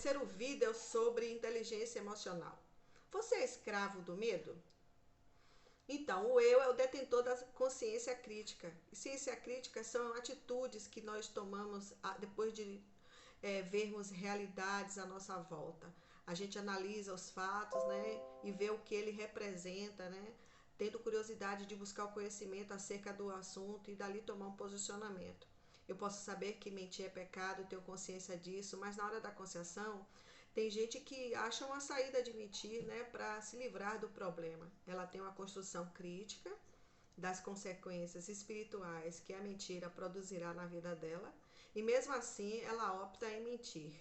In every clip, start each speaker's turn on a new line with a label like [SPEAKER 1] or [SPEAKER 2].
[SPEAKER 1] terceiro vídeo sobre inteligência emocional. Você é escravo do medo? Então, o eu é o detentor da consciência crítica. E ciência crítica são atitudes que nós tomamos depois de vermos realidades à nossa volta. A gente analisa os fatos, né, e vê o que ele representa, né, tendo curiosidade de buscar o conhecimento acerca do assunto e dali tomar um posicionamento. Eu posso saber que mentir é pecado, tenho consciência disso, mas na hora da concessão, tem gente que acha uma saída de mentir, né, para se livrar do problema. Ela tem uma construção crítica das consequências espirituais que a mentira produzirá na vida dela, e mesmo assim ela opta em mentir.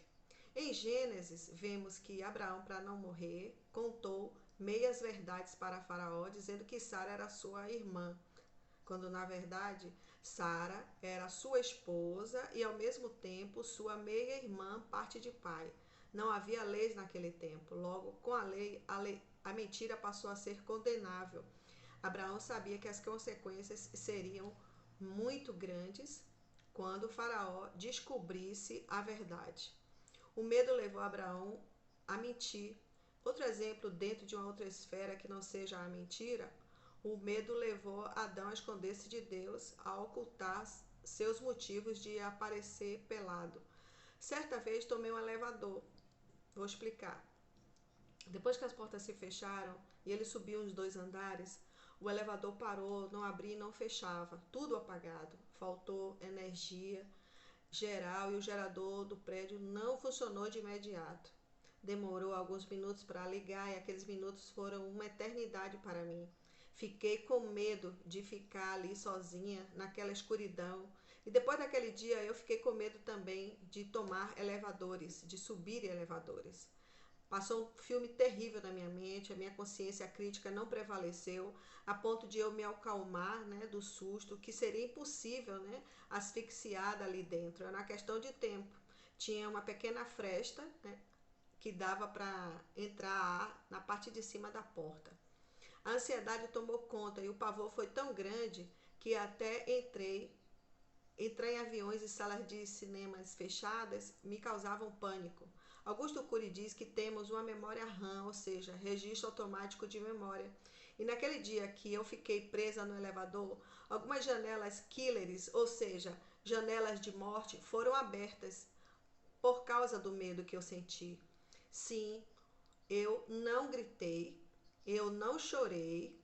[SPEAKER 1] Em Gênesis, vemos que Abraão, para não morrer, contou meias verdades para Faraó, dizendo que Sara era sua irmã, quando na verdade Sara era sua esposa e ao mesmo tempo sua meia-irmã, parte de pai. Não havia leis naquele tempo, logo com a mentira passou a ser condenável. Abraão sabia que as consequências seriam muito grandes quando o faraó descobrisse a verdade. O medo levou Abraão a mentir. Outro exemplo, dentro de uma outra esfera que não seja a mentira, o medo levou Adão a esconder-se de Deus, a ocultar seus motivos de aparecer pelado. Certa vez tomei um elevador. Vou explicar. Depois que as portas se fecharam e ele subiu uns 2 andares, o elevador parou, não abria e não fechava, tudo apagado. Faltou energia geral e o gerador do prédio não funcionou de imediato. Demorou alguns minutos para ligar e aqueles minutos foram uma eternidade para mim. Fiquei com medo de ficar ali sozinha naquela escuridão. E depois daquele dia eu fiquei com medo também de tomar elevadores, de subir em elevadores. Passou um filme terrível na minha mente, a minha consciência crítica não prevaleceu, a ponto de eu me acalmar, né, do susto, que seria impossível, né, asfixiada ali dentro. Era uma questão de tempo. Tinha uma pequena fresta, né, que dava para entrar ar na parte de cima da porta. A ansiedade tomou conta e o pavor foi tão grande que até entrar em aviões e salas de cinemas fechadas me causavam pânico. Augusto Cury diz que temos uma memória RAM, ou seja, registro automático de memória. E naquele dia que eu fiquei presa no elevador, algumas janelas killers, ou seja, janelas de morte, foram abertas por causa do medo que eu senti. Sim, eu não gritei, eu não chorei,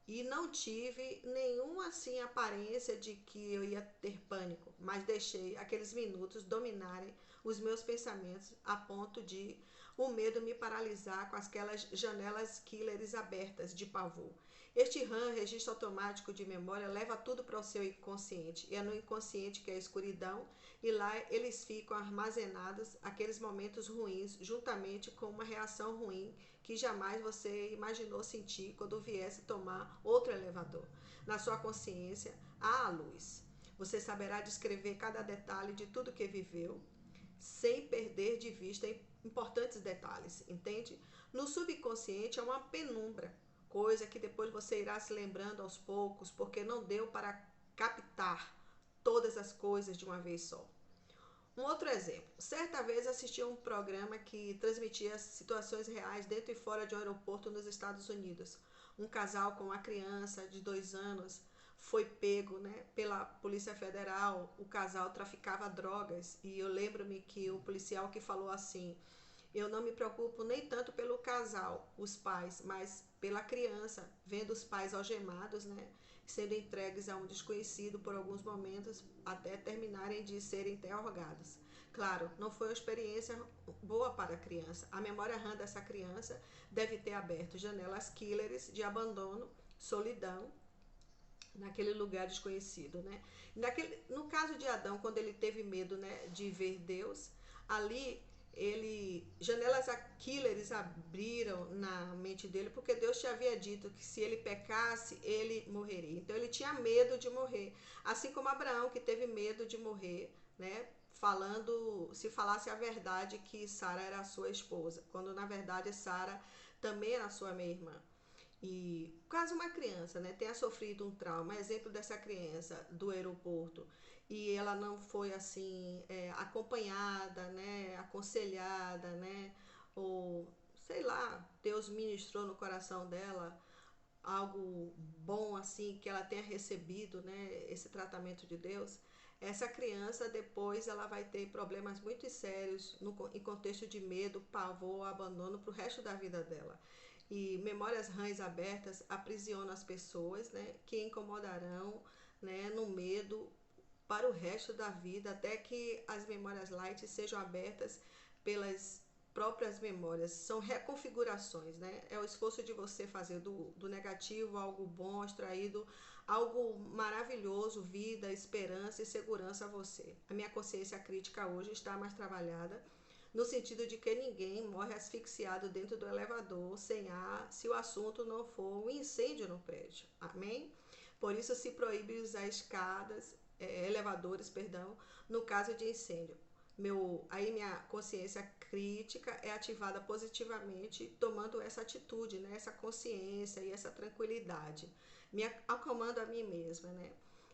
[SPEAKER 1] e não tive nenhuma assim aparência de que eu ia ter pânico, mas deixei aqueles minutos dominarem os meus pensamentos a ponto de o medo me paralisar com aquelas janelas killers abertas de pavor. Este RAM, registro automático de memória, leva tudo para o seu inconsciente. E é no inconsciente que é a escuridão, e lá eles ficam armazenados aqueles momentos ruins, juntamente com uma reação ruim que jamais você imaginou sentir quando viesse tomar outro elevador. Na sua consciência há a luz. Você saberá descrever cada detalhe de tudo que viveu, sem perder de vista importantes detalhes, entende? No subconsciente é uma penumbra, coisa que depois você irá se lembrando aos poucos, porque não deu para captar todas as coisas de uma vez só. Um outro exemplo. Certa vez assisti a um programa que transmitia situações reais dentro e fora de um aeroporto nos Estados Unidos. Um casal com uma criança de 2 anos foi pego, né, pela Polícia Federal. O casal traficava drogas e eu lembro-me que o policial que falou assim: eu não me preocupo nem tanto pelo casal, os pais, mas pela criança, vendo os pais algemados, né, sendo entregues a um desconhecido por alguns momentos até terminarem de serem interrogados. Claro, não foi uma experiência boa para a criança. A memória RAM dessa criança deve ter aberto janelas killers de abandono, solidão, naquele lugar desconhecido, né? No caso de Adão, quando ele teve medo, né, de ver Deus, ali janelas killers abriram na mente dele, porque Deus te havia dito que se ele pecasse, ele morreria. Então ele tinha medo de morrer, assim como Abraão, que teve medo de morrer, né, se falasse a verdade que Sara era a sua esposa, quando na verdade Sara também era a sua meia-irmã. E caso uma criança, né, tenha sofrido um trauma, exemplo dessa criança do aeroporto, e ela não foi assim acompanhada, né, aconselhada, né, ou sei lá, Deus ministrou no coração dela algo bom assim que ela tenha recebido, né, esse tratamento de Deus, essa criança depois ela vai ter problemas muito sérios em contexto de medo, pavor, abandono para o resto da vida dela. E memórias rãs abertas aprisionam as pessoas, né, que incomodarão, né, no medo para o resto da vida, até que as memórias light sejam abertas pelas próprias memórias. São reconfigurações, né? É o esforço de você fazer do negativo algo bom, extraído algo maravilhoso, vida, esperança e segurança a você. A minha consciência crítica hoje está mais trabalhada no sentido de que ninguém morre asfixiado dentro do elevador sem ar se o assunto não for um incêndio no prédio. Amém? Por isso se proíbe usar escadas, elevadores, perdão, no caso de incêndio. Aí minha consciência crítica é ativada positivamente, tomando essa atitude, né, essa consciência e essa tranquilidade, me acalmando a mim mesma, né?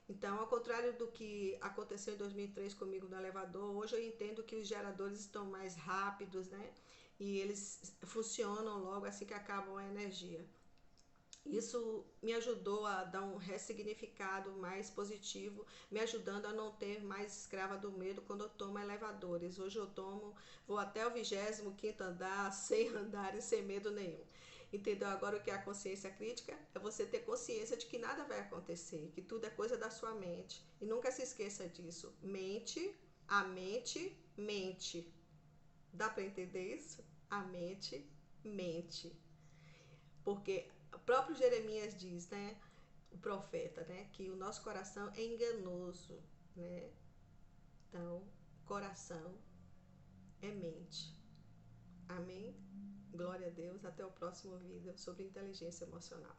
[SPEAKER 1] Então, ao contrário do que aconteceu em 2003 comigo no elevador, hoje eu entendo que os geradores estão mais rápidos, né? E eles funcionam logo assim que acabam a energia. Isso me ajudou a dar um ressignificado mais positivo, me ajudando a não ter mais escrava do medo quando eu tomo elevadores. Hoje eu vou até o 25º andar, sem andares, sem medo nenhum. Entendeu? Agora o que é a consciência crítica? É você ter consciência de que nada vai acontecer, que tudo é coisa da sua mente. E nunca se esqueça disso. A mente mente. Dá para entender isso? A mente mente. Porque o próprio Jeremias diz, né, o profeta, né, que o nosso coração é enganoso, né? Então, coração é mente. Amém? Glória a Deus. Até o próximo vídeo sobre inteligência emocional.